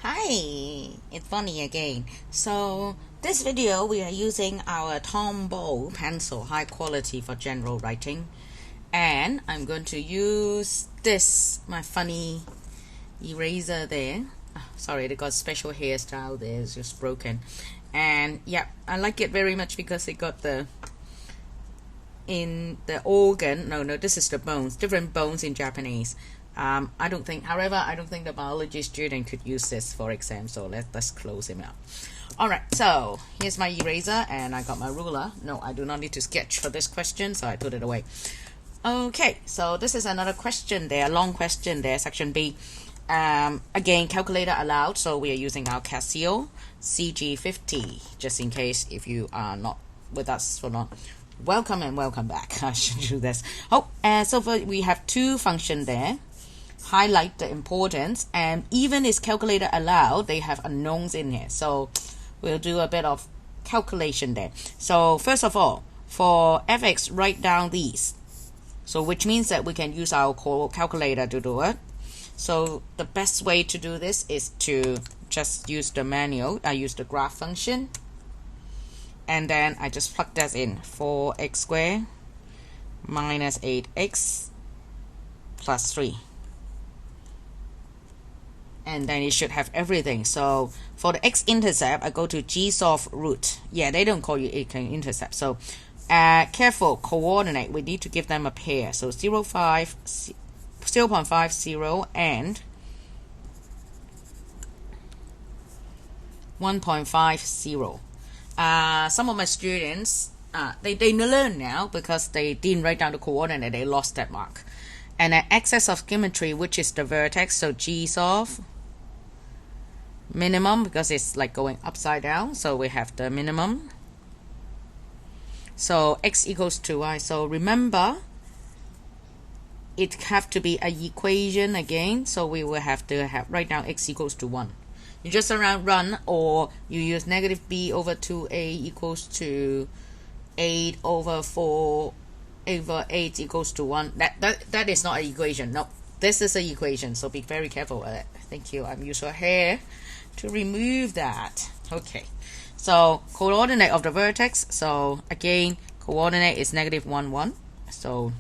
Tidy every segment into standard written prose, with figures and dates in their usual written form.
Hi, it's Bonnie again. So this video we are using our Tombow pencil, high quality for general writing, and I'm going to use this, my funny eraser there. Sorry, they got special hairstyle there, it's just broken. And yeah, I like it very much because it got the organ, no, this is the bones, different bones in Japanese. I don't think the biology student could use this for exam, so let's close him out. Alright, so here's my eraser and I got my ruler. No, I do not need to sketch for this question, so I put it away. Okay, so this is another question there, long question there, section B. Again, calculator allowed, so we are using our Casio CG50, just in case if you are not with us for long. Welcome and welcome back. I should do this. We have two functions there. Highlight the importance, and even is calculator allowed, they have unknowns in here, so we'll do a bit of calculation there. So first of all, for fx, write down these, so which means that we can use our calculator to do it. So the best way to do this is to just use the manual. I use the graph function, and then I just plug that in. 4x squared minus 8x plus 3. And then you should have everything. So for the x-intercept, I go to g-solve root. Yeah, they don't call you x-intercept. So careful, coordinate, we need to give them a pair. So 0.50 and 1.50. Some of my students, they learn now because they didn't write down the coordinate, they lost that mark. And an axis of symmetry, which is the vertex, so g-solve minimum, because it's like going upside down, so we have the minimum. So x equals to y. So remember, it have to be an equation again, so we will have to write down x equals to 1. You just run, or you use negative b over 2a equals to 8 over 4 over 8 equals to 1. That is not an equation. No, this is an equation, so be very careful with it. Thank you. I'm using a hair to remove that. Okay, so coordinate of the vertex. So again, coordinate is negative 1, 1. So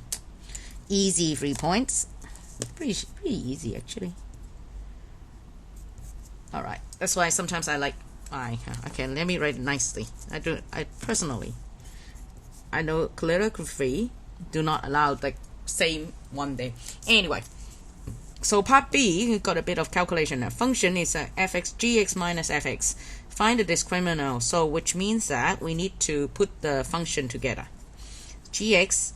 easy, 3 points. Pretty easy actually. All right, that's why sometimes I like okay, let me write it nicely. I personally, I know calligraphy do not allow the same one day. Anyway, so part B, we got a bit of calculation. A function is a fx gx minus fx. Find the discriminant, so which means that we need to put the function together. Gx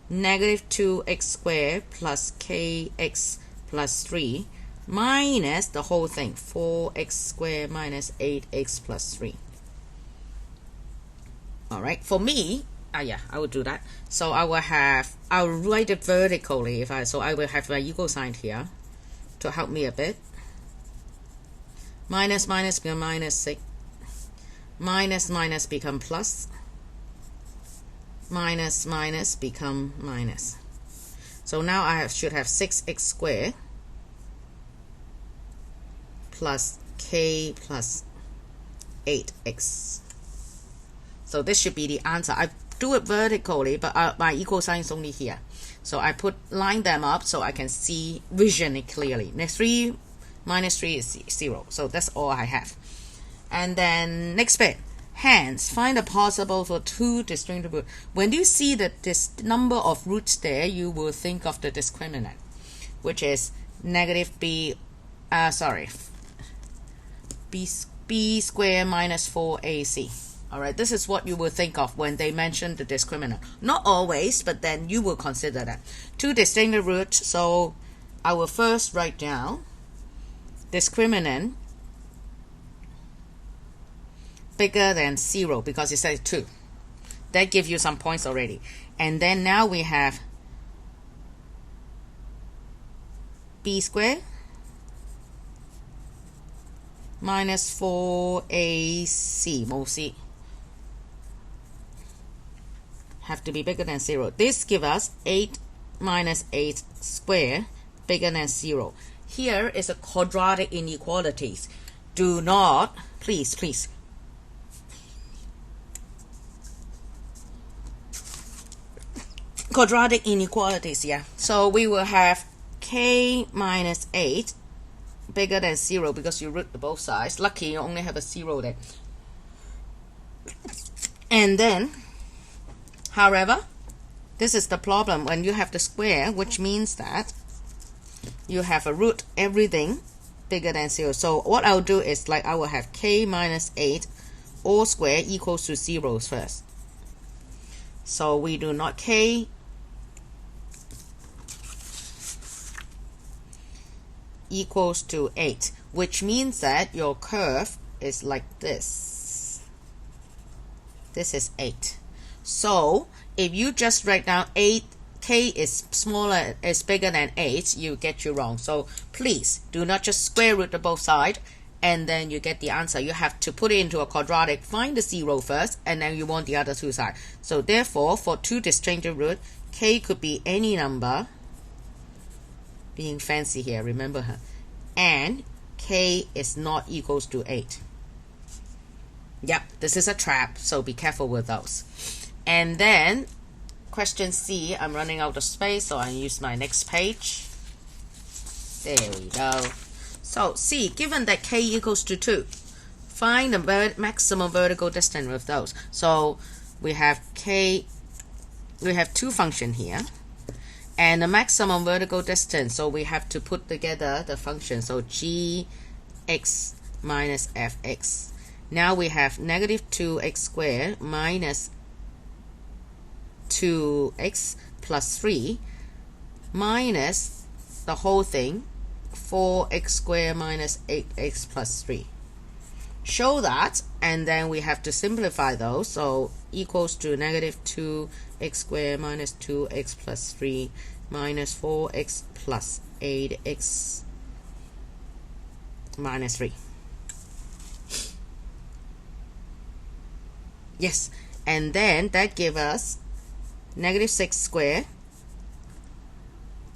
negative 2x squared plus kx plus 3 minus the whole thing, 4x squared minus 8x plus 3. Alright, for me, yeah, I will do that. So I'll write it vertically. So I will have my equal sign here to help me a bit. Minus become minus 6. Minus become plus. Minus become minus. So now I should have 6x squared plus k plus 8x. So this should be the answer. I do it vertically, but my equal sign is only here. So I line them up so I can see vision clearly. Next 3 minus 3 is 0. So that's all I have. And then next bit. Hence, find the possible for two distinct roots. When you see that this number of roots there, you will think of the discriminant, which is negative b squared minus 4ac. Alright, this is what you will think of when they mention the discriminant. Not always, but then you will consider that. Two distinct roots, so I will first write down discriminant bigger than 0 because it says 2. That gives you some points already. And then now we have b squared minus 4ac, mostly have to be bigger than 0. This gives us 8 minus 8 squared bigger than 0. here is a quadratic inequalities. Do not, please, quadratic inequalities, yeah. So we will have k minus 8 bigger than 0 because you root both sides. Lucky you only have a 0 there. And then, however, this is the problem when you have the square, which means that you have a root everything bigger than 0. So what I'll do is, like, I will have k minus 8 all square equals to 0 first. So we do not k equals to 8, which means that your curve is like this. This is 8. So if you just write down 8, k is smaller, is bigger than 8, you get you wrong. So please do not just square root the both sides and then you get the answer. You have to put it into a quadratic, find the 0 first, and then you want the other two sides. So therefore, for two disjoint root, k could be any number, being fancy here, remember her, and k is not equals to 8. Yep, this is a trap, so be careful with those. And then question C, I'm running out of space, so I use my next page. There we go. So C, given that k equals to 2, find the maximum vertical distance with those. So we have k, we have two functions here, and the maximum vertical distance, so we have to put together the function. So gx minus fx. Now we have negative 2x squared minus 2x plus 3 minus the whole thing, 4x squared minus 8x plus 3. Show that, and then we have to simplify those. So equals to negative 2x squared minus 2x plus 3 minus 4x plus 8x minus 3. Yes, and then that gives us negative 6 squared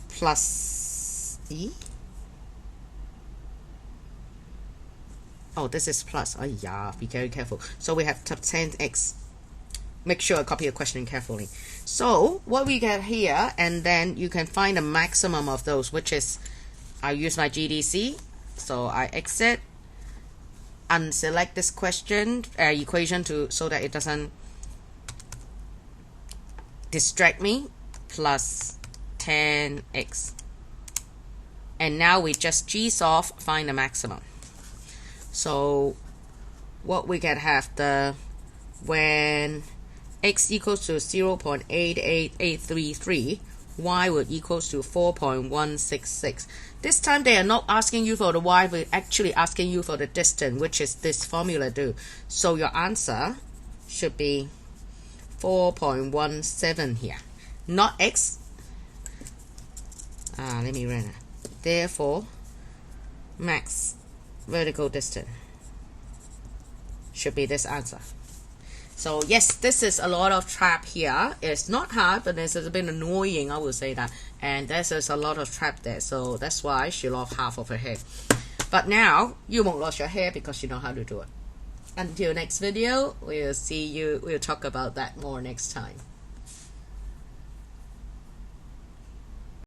plus e. Oh, this is plus. Oh yeah, be very careful. So we have 10x. Make sure I copy your question carefully. So what we get here, and then you can find the maximum of those, which is, I use my GDC. So I exit, unselect this question equation to so that it doesn't distract me, plus 10x. And now we just g-solve, find the maximum. So what we can have, the when x equals to 0.88833, y would equals to 4.166. This time they are not asking you for the y, we're actually asking you for the distance, which is this formula do. So your answer should be 4.17 here, not x. Let me run it. Therefore, max vertical distance should be this answer. So yes, this is a lot of trap here. It's not hard, but it's a bit annoying, I would say that. And there's a lot of trap there, so that's why she lost half of her hair. But now you won't lose your hair because you know how to do it. Until next video, we'll see you. We'll talk about that more next time.